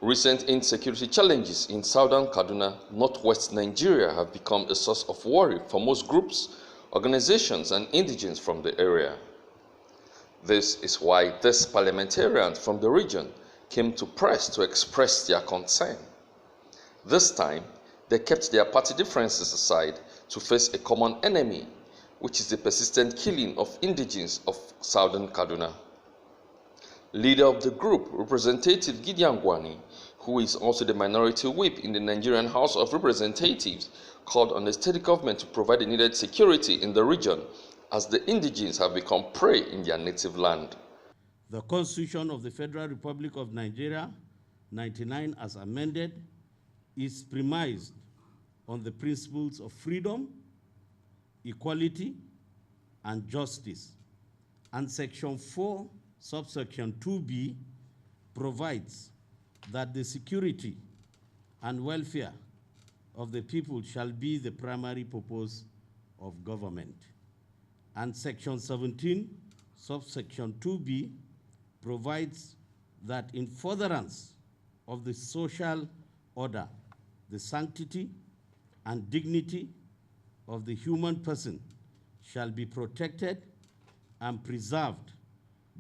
Recent insecurity challenges in southern Kaduna, northwest Nigeria have become a source of worry for most groups, organizations, and indigents from the area. This is why these parliamentarians from the region came to press to express their concern. This time, they kept their party differences aside to face a common enemy, which is the persistent killing of indigents of southern Kaduna. Leader of the group, Representative Gideon Gwani, who is also the minority whip in the Nigerian House of Representatives, called on the state government to provide the needed security in the region as the indigents have become prey in their native land. The Constitution of the Federal Republic of Nigeria, 99 as amended, is premised on the principles of freedom, equality, and justice. And Section 4, subsection 2b, provides that the security and welfare of the people shall be the primary purpose of government. And Section 17, subsection 2b, provides that in furtherance of the social order, the sanctity and dignity of the human person shall be protected and preserved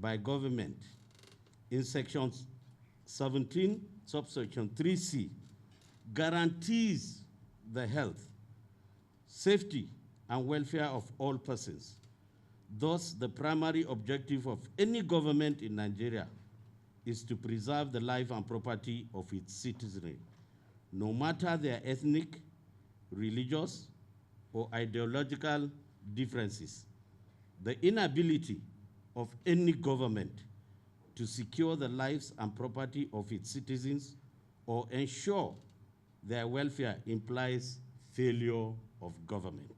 by government. In Section 17, subsection 3c, guarantees the health, safety, and welfare of all persons. Thus, the primary objective of any government in Nigeria is to preserve the life and property of its citizenry, no matter their ethnic, religious, or ideological differences. The inability of any government to secure the lives and property of its citizens or ensure their welfare implies failure of government.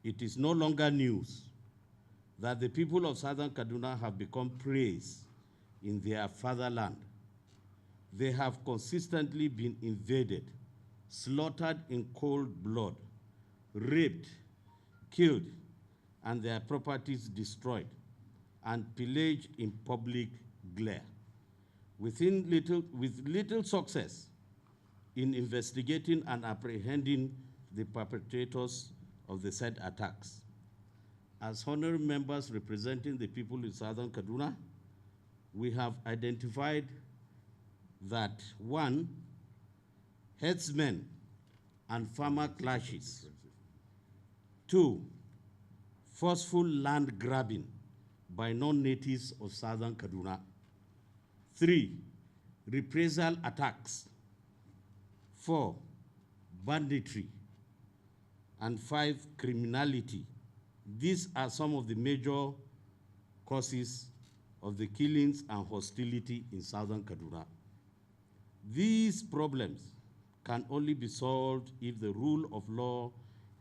It is no longer news that the people of southern Kaduna have become prey in their fatherland. They have consistently been invaded, slaughtered in cold blood, raped, killed, and their properties destroyed and pillaged in public glare. With little success in investigating and apprehending the perpetrators of the said attacks. As honorary members representing the people in southern Kaduna, we have identified that 1, herdsmen and farmer clashes. 2, forceful land grabbing by non-natives of southern Kaduna. 3, reprisal attacks. 4, banditry. And 5, criminality. These are some of the major causes of the killings and hostility in southern Kaduna. These problems can only be solved if the rule of law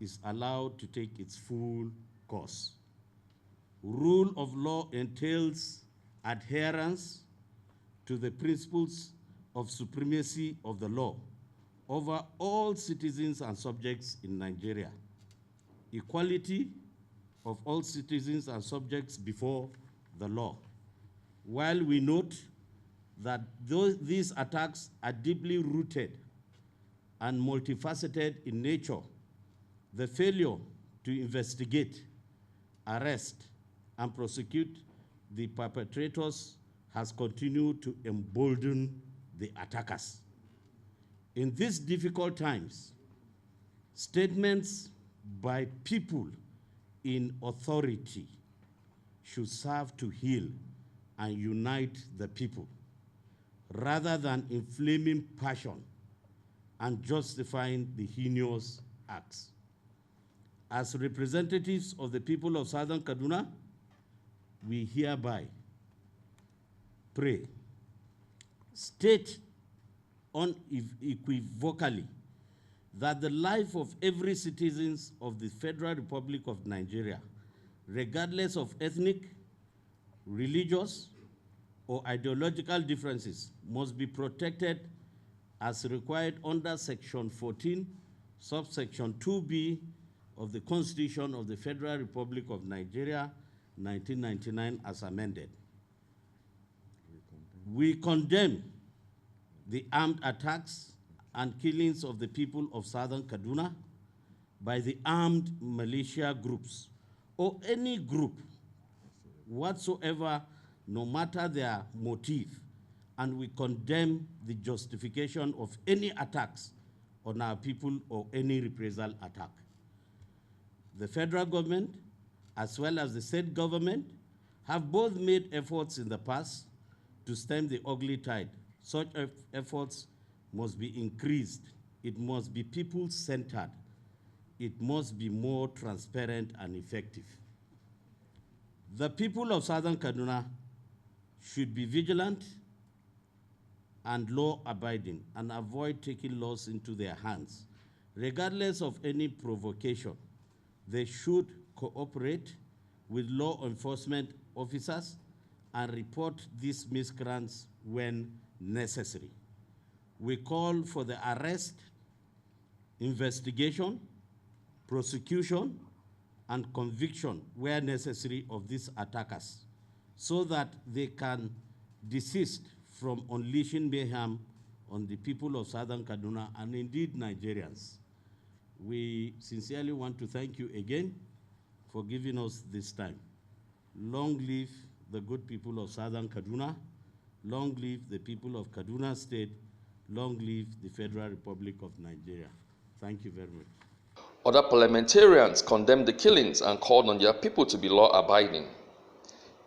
is allowed to take its full course. Rule of law entails adherence to the principles of supremacy of the law over all citizens and subjects in Nigeria, equality of all citizens and subjects before the law. While we note that these attacks are deeply rooted and multifaceted in nature, the failure to investigate, arrest, and prosecute the perpetrators has continued to embolden the attackers. In these difficult times, statements by people in authority should serve to heal and unite the people, rather than inflaming passion and justifying the heinous acts. As representatives of the people of southern Kaduna, we hereby pray, state unequivocally that the life of every citizen of the Federal Republic of Nigeria, regardless of ethnic, religious, or ideological differences, must be protected as required under Section 14, subsection 2b of the Constitution of the Federal Republic of Nigeria, 1999, as amended. We condemn the armed attacks and killings of the people of southern Kaduna by the armed militia groups or any group whatsoever, no matter their motive, and we condemn the justification of any attacks on our people or any reprisal attack. The federal government, as well as the state government, have both made efforts in the past to stem the ugly tide. Such efforts must be increased. It must be people-centered. It must be more transparent and effective. The people of southern Kaduna should be vigilant and law-abiding and avoid taking laws into their hands. Regardless of any provocation, they should cooperate with law enforcement officers and report these miscreants when necessary. We call for the arrest, investigation, prosecution, and conviction where necessary of these attackers so that they can desist from unleashing mayhem on the people of southern Kaduna and indeed Nigerians. We sincerely want to thank you again for giving us this time. Long live the good people of southern Kaduna. Long live the people of Kaduna State. Long live the Federal Republic of Nigeria. Thank you very much. Other parliamentarians condemned the killings and called on their people to be law-abiding.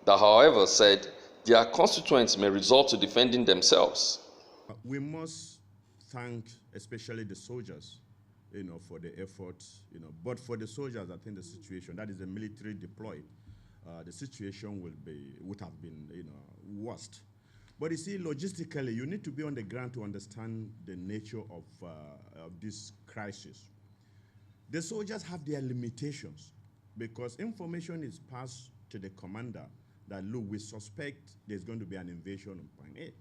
They, however, said their constituents may resort to defending themselves. We must thank especially the soldiers, for the efforts, But for the soldiers, I think the situation, that is a military deployed, the situation would have been, worst. But you see, logistically, you need to be on the ground to understand the nature of this crisis. The soldiers have their limitations because information is passed to the commander that, look, we suspect there's going to be an invasion on point A.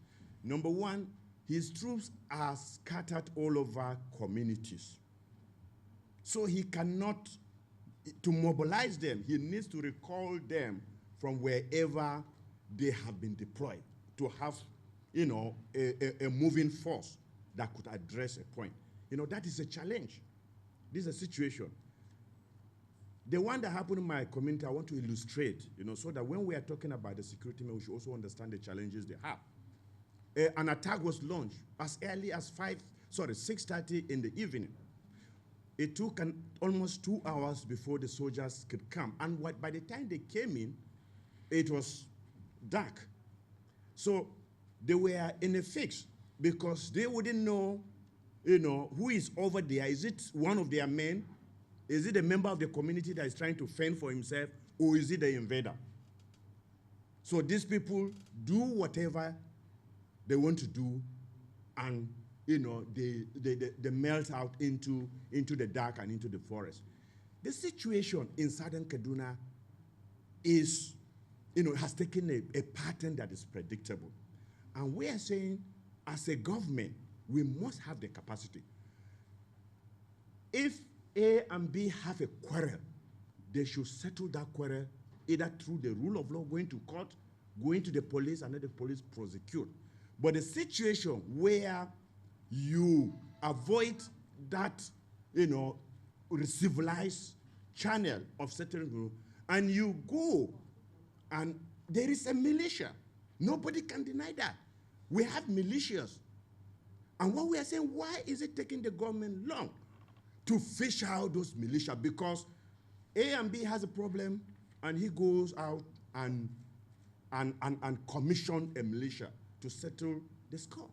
Number one, his troops are scattered all over communities. So he cannot, to mobilize them, he needs to recall them from wherever they have been deployed to have, a moving force that could address a point. That is a challenge. This is a situation. The one that happened in my community, I want to illustrate, so that when we are talking about the security men, we should also understand the challenges they have. An attack was launched as early as 6:30 in the evening. It took almost 2 hours before the soldiers could come. And by the time they came in, it was dark. So they were in a fix because they wouldn't know, who is over there. Is it one of their men? Is it a member of the community that is trying to fend for himself? Or is it the invader? So these people do whatever they want to do, and they melt out into the dark and into the forest. The situation in southern Kaduna is, has taken a pattern that is predictable. And we are saying, as a government, we must have the capacity. If A and B have a quarrel, they should settle that quarrel either through the rule of law, going to court, going to the police, and let the police prosecute. But the situation where you avoid that, civilized channel of settling group, and you go, and there is a militia. Nobody can deny that. We have militias. And what we are saying, why is it taking the government long to fish out those militia? Because A and B has a problem, and he goes out and commission a militia to settle the score.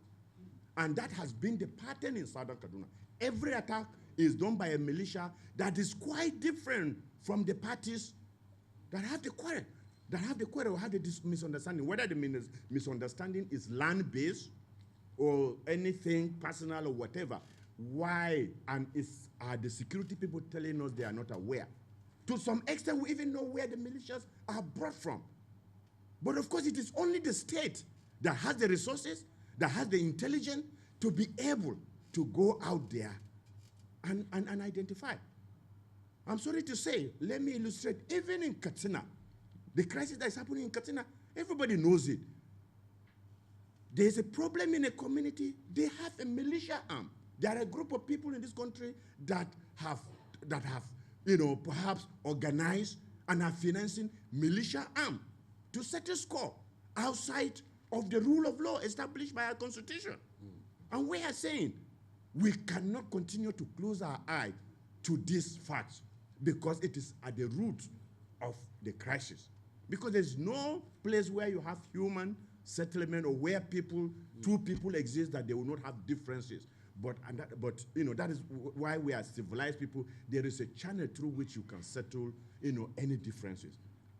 And that has been the pattern in southern Kaduna. Every attack is done by a militia that is quite different from the parties that have the quarrel. That have the quarrel or have the misunderstanding. Whether the misunderstanding is land-based or anything personal or whatever. Why? And are the security people telling us they are not aware? To some extent, we even know where the militias are brought from. But of course, it is only the state that has the resources, that has the intelligence to be able to go out there and identify. I'm sorry to say, let me illustrate, even in Katsina, the crisis that is happening in Katsina, everybody knows it. there's a problem in a community, they have a militia arm. There are a group of people in this country that have perhaps organized and are financing militia arm to set a score outside of the rule of law established by our constitution. And we are saying we cannot continue to close our eye to these facts because it is at the root of the crisis. Because there's no place where you have human settlement or where two people exist that they will not have differences. But that is why we are civilized people. There is a channel through which you can settle, any differences.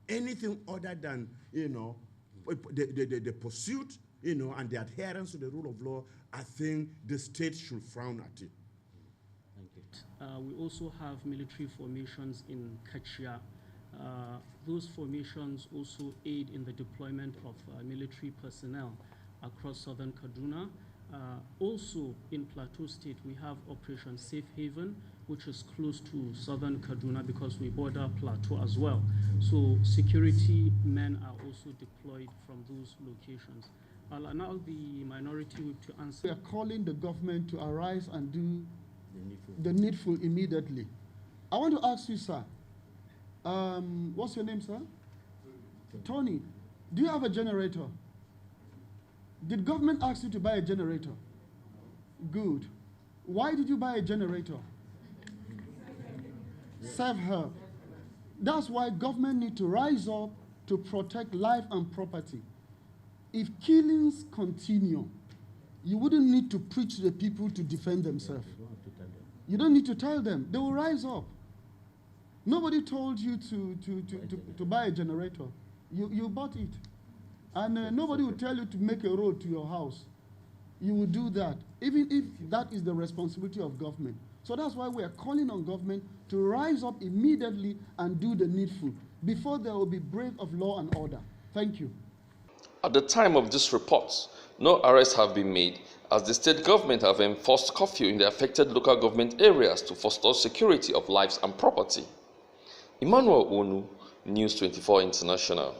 Anything other than, the pursuit, and the adherence to the rule of law, I think the state should frown at it. Thank you. We also have military formations in Kachia. Those formations also aid in the deployment of military personnel across southern Kaduna. Also in Plateau State, we have Operation Safe Haven, which is close to southern Kaduna because we border Plateau as well. So security men are also deployed from those locations. I'll allow the minority whip to answer. We are calling the government to arise and do the needful immediately. I want to ask you, sir, what's your name, sir? Tony, do you have a generator? Did government ask you to buy a generator? Good. Why did you buy a generator? Self-help. That's why government need to rise up to protect life and property. If killings continue, you wouldn't need to preach to the people to defend themselves. You don't need to tell them. They will rise up. Nobody told you to buy a generator. You bought it. And nobody will tell you to make a road to your house. You will do that, even if that is the responsibility of government. So that's why we are calling on government to rise up immediately and do the needful before there will be break of law and order. Thank you. At the time of this report, no arrests have been made as the state government have enforced curfew in the affected local government areas to foster security of lives and property. Emmanuel Onu, News 24 International.